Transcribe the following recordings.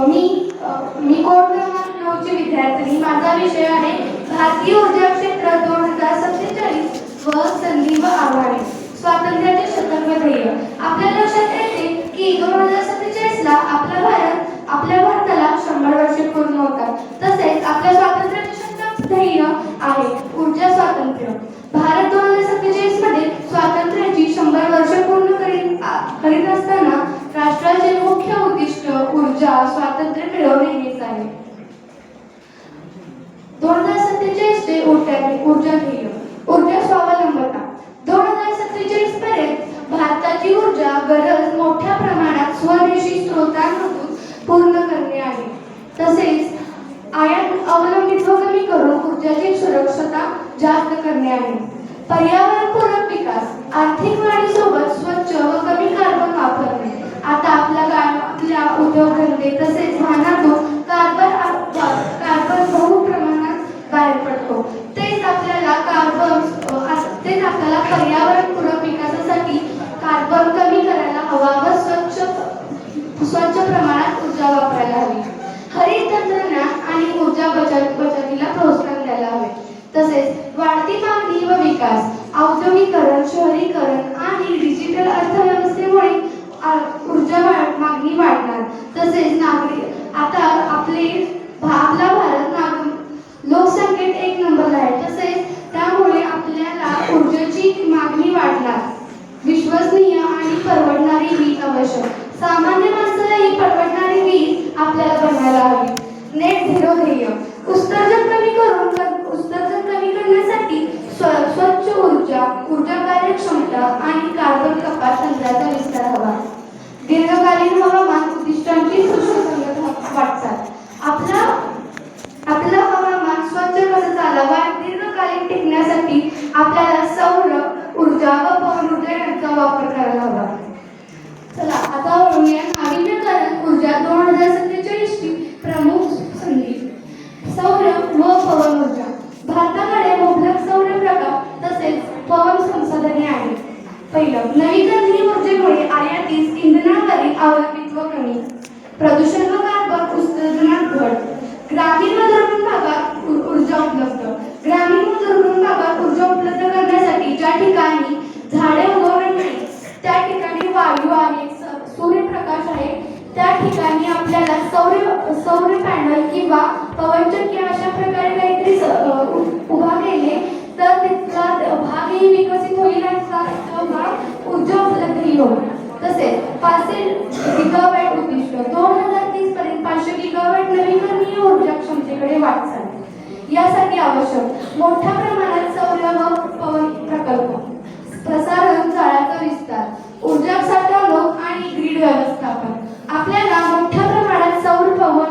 मी code क्रमांक 9 ची विद्यार्थिनी. माझा विषय आहे भारतीय ऊर्जा क्षेत्र 2047 व संधी व आव्हाने. स्वातंत्र्याचे शतक व ध्येय. आपल्या लक्षात येते की 2047 ला आपल्या भारताला 100 वर्षे पूर्ण होतात. तसेच आपल्या स्वातंत्र्याचे शतक ध्येय आहे ऊर्जा स्वातंत्र्य. भारत 2047 मध्ये स्वातंत्र्याची 100 वर्ष पूर्ण करीत असताना राष्ट्राचे मुख्य उद्दिष्ट ऊर्जा स्वातंत्र्य मिळवणे हेच आहे. 2047 चे ऊर्जा ध्येय. ऊर्जा स्वावलंबता. 2047 पर्यंत भारताची ऊर्जा गरज मोठ्या प्रमाणात स्वदेशी स्रोतांमधून पूर्ण करणे आहे. तसेच आयात अवलंबित्व कमी करून ऊर्जाची सुरक्षता जास्त करणे आहे. पर्यावरणपूरक विकास. आर्थिक वाढीसोबत स्वच्छ व कमी कार्बन वापरणे. आता आपल्या उद्योगधंदे तसेच वाहनातून कार्बन बहु प्रमाणात बाहेर पडतो. तेच आपल्याला पर्यावरणपूरक विकासासाठी कार्बन कमी करायला हवा व स्वच्छ प्रमाणात ऊर्जा वापरायला हवी. हरित तंत्रज्ञान आणि ऊर्जा बचतीला प्रोत्साहन द्यायला हवे. तसेच वाढती मागणी व विकास. औद्योगिकरण, शहरीकरण आणि डिजिटल अर्थव्यवस्थेमुळे ऊर्जा मागणी वाढणार. तसेच आपला भारत लोकसंख्येत 1 नंबरला आहे. तसेच त्यामुळे आपल्याला ऊर्जेची मागणी वाढणार. विश्वसनीय आणि परवडणारी वीज आवश्यक. सामान्य माणसालाही परवडणारी वीज आपल्याला बनवायला हवी. नेट झिरो ध्येय. उत्सर्जन कमी करण्यासाठी स्वच्छ ऊर्जा कार्यक्षमता आणि कार्बन कपात तंत्राचा विस्तार हवा. दीर्घकालीन हवामान उद्दिष्टांची सुसंगत वाटचाल. आपलं हवामान स्वच्छ कसं चालावं आणि दीर्घकालीन टिकण्यासाठी आपल्याला सौर ऊर्जा व पवन ऊर्जा यांचा वापर करायला हवा. चला आता वळूया नाविन्यकरण ऊर्जा 2047 ची प्रमुख संधी. सौर व पवन ऊर्जा. भारताकडे मुबलक सौर प्रकाश तसेच पवन संसाधने आहेत. पहिलं, नवीकरणीय ऊर्जेमुळे आयातीस इंधनावरील अवलंबित्व कमी. प्रदूषण व कार्बन उत्सर्जनात घट. ग्रामीण व दुर्गम भागात ऊर्जा उपलब्ध. ग्रामीण व दुर्गम भागात ऊर्जा उपलब्ध करण्यासाठी ज्या ठिकाणी झाडे उगवणार नाही त्या ठिकाणी वायू आहे, सूर्यप्रकाश आहे, त्या ठिकाणी आपल्याला सौर पॅनल किंवा पवनचक्की अशा प्रकारे काहीतरी उभा केले तर तिथला भागही विकसित होईल आणि ऊर्जा उपलब्धही होईल. तसेच 500 गिगावॅट उद्दिष्ट. 2030 पर्यंत 500 गिगावॅट नवीकरणीय ऊर्जा क्षमतेकडे वाटचाल. यासाठी आवश्यक मोठ्या प्रमाणात सौर व पवन प्रकल्प. प्रसारण जाळ्याचा विस्तार. ऊर्जा साठवणूक आणि ग्रीड व्यवस्थापन. आपल्याला मोठ्या प्रमाणात सौर पवन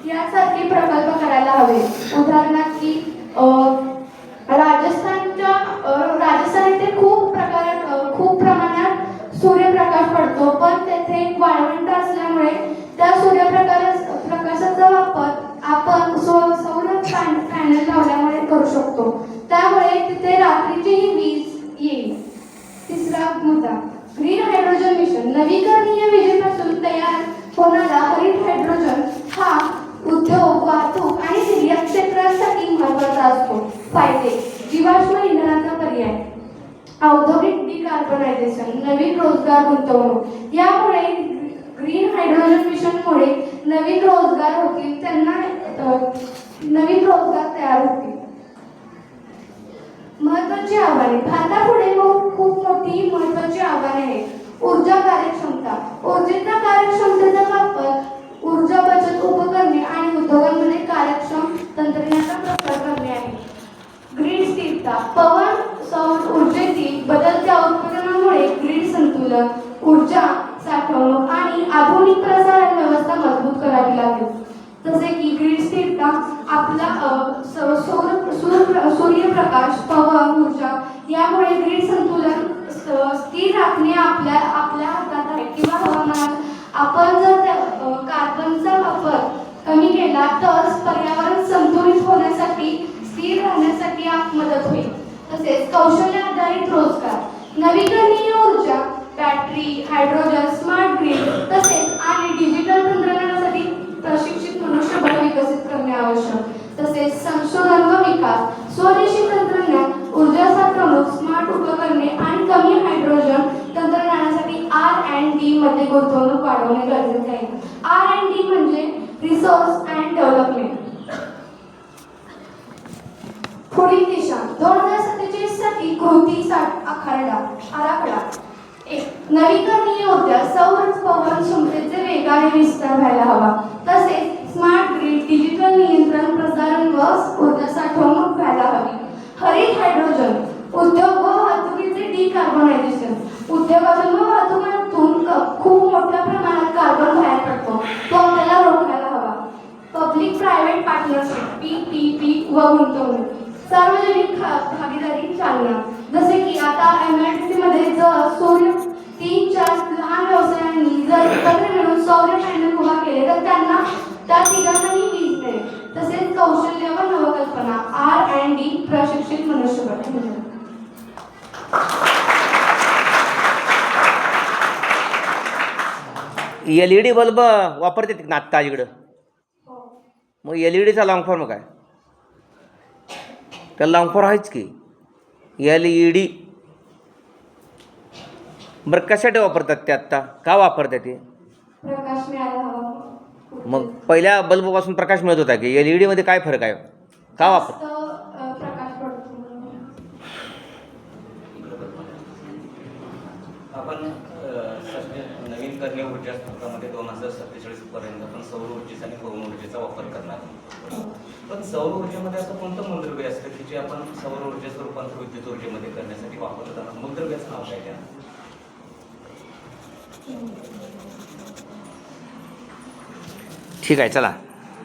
यासारखे प्रकल्प करायला हवे. उदाहरणार्थ की राजस्थान येथे खूप प्रमाणात सूर्यप्रकाश पडतो, पण तेथे वाळवंट असल्यामुळे त्या सूर्यप्रकाशाचा वापर आपण सौर पॅनल लावल्यामुळे करू शकतो. त्यामुळे तिथे रात्रीचीही वीज येईल. तिसरा मुद्दा, ग्रीन हायड्रोजन मिशन. नवीकरणीय विजेपासून तयार होणारा हरित हायड्रोजन हा उद्योग, वाहतूक आणि निर्यात क्षेत्रासाठी महत्त्वाचा असतो. फायदे: जीवाश्म इंधनाचा पर्याय. औद्योगिक डिकार्बनायझेशन. नवीन रोजगार गुंतवणूक. यामुळे ग्रीन हायड्रोजन मिशनमुळे नवीन रोजगार होतील, त्यांना नवीन रोजगार तयार होतील. महत्त्वाची आव्हाने. भारतापुढे खूप मोठी महत्त्वाची आव्हाने आहेत. ऊर्जा कार्यक्षमता. ऊर्जेच्या कार्यक्षमतेचा वापर, ऊर्जा बचत उपकरणे आणि उद्योगांमध्ये कार्यक्षम तंत्रज्ञानाचा प्रसार करणे आहे. ग्रीड स्थिरता. पवन सौर ऊर्जेतील बदलत्या उत्पादनामुळे ग्रीड संतुलन, ऊर्जा साठवणूक आणि आधुनिक प्रसारण व्यवस्था मजबूत करावी लागेल. जसे की ग्रीड स्थिरता, आपला सूर्यप्रकाश, पवन ऊर्जा यामुळे ग्रीड संतुलन स्थिर राखणे आपल्या हातात आहे. किंवा हवामानात आपण जर कार्बनचा वापर कमी केला तर पर्यावरण संतुलित होण्यासाठी, स्थिर राहण्यासाठी मदत होईल. तसेच कौशल्य आधारित रोजगार. नवीकरणीय ऊर्जा, बॅटरी, हायड्रोजन, स्मार्ट ग्रीड तसेच आणि डिजिटल तंत्रज्ञानासाठी आवश्यक. तसेच संशोधन व विकास, स्वदेशी तंत्रज्ञान, ऊर्जा साठवणूक, स्मार्ट उपकरणे आणि कमी हायड्रोजन तंत्रज्ञानासाठी R&D मध्ये गुंतवणूक वाढवणे गरजेचे आहे. R&D म्हणजे रिसोर्स अँड डेव्हलपमेंट. पुढील दिशा 2047 साठी कृती आराखडा. नवीकरणीय ऊर्जा, सौर पवन क्षमतेचे वेगाने विस्तार व्हायला हवा. तसेच स्मार्ट ग्रिड, डिजिटल नियंत्रण, प्रसारण व ऊर्जा साठवणूक व्हायला हवी. हरित हायड्रोजन, उद्योग व वाहतुकीचे डिकार्बनायझेशन. उद्योगातून व वाहतुकीतून खूप मोठ्या प्रमाणात कार्बन बाहेर पडतो, तो आपल्याला रोखायला हवा. पब्लिक प्रायव्हेट पार्टनरशिप PPP व गुंतवणूक, सार्वजनिक भागीदारी चालना. जसे की आता MIDC मध्ये जर सूर्य 3-4 लहान व्यवसायांनी जर एकत्र मिळून सौर पॅनल उभा केले तर त्यांना त्या तिघांनाही वीज मिळेल. तसेच कौशल्य व नवकल्पना, R&D, प्रशिक्षित मनुष्यबळ. LED बल्ब वापरतात ना आत्ता इकडं? मग LEDचा लॉंग फॉर्म काय? त्याला लॉंग फॉर्म आहेच की LED. बरं कशासाठी वापरतात ते आत्ता? का वापरतात ते? प्रकाश मिळायला हवा. मग पहिल्या बल्बपासून प्रकाश मिळत होता की LED मध्ये काय फरक आहे? का वापर? प्रकाश पडतो. आपण नवीकरणीय ऊर्जा स्त्रोतामध्ये 2047 पर्यंत आपण सौर ऊर्जेचा आणि पवन ऊर्जेचा वापर करणार आहोत. पण सौर ऊर्जेमध्ये असं कोणतं मूलद्रव्य असतं की जे आपण सौर ऊर्जेचं रूपांतर विद्युत ऊर्जेमध्ये करण्यासाठी वापरताना मूलद्रव्याचं नाव काय? ठीक आहे, चला.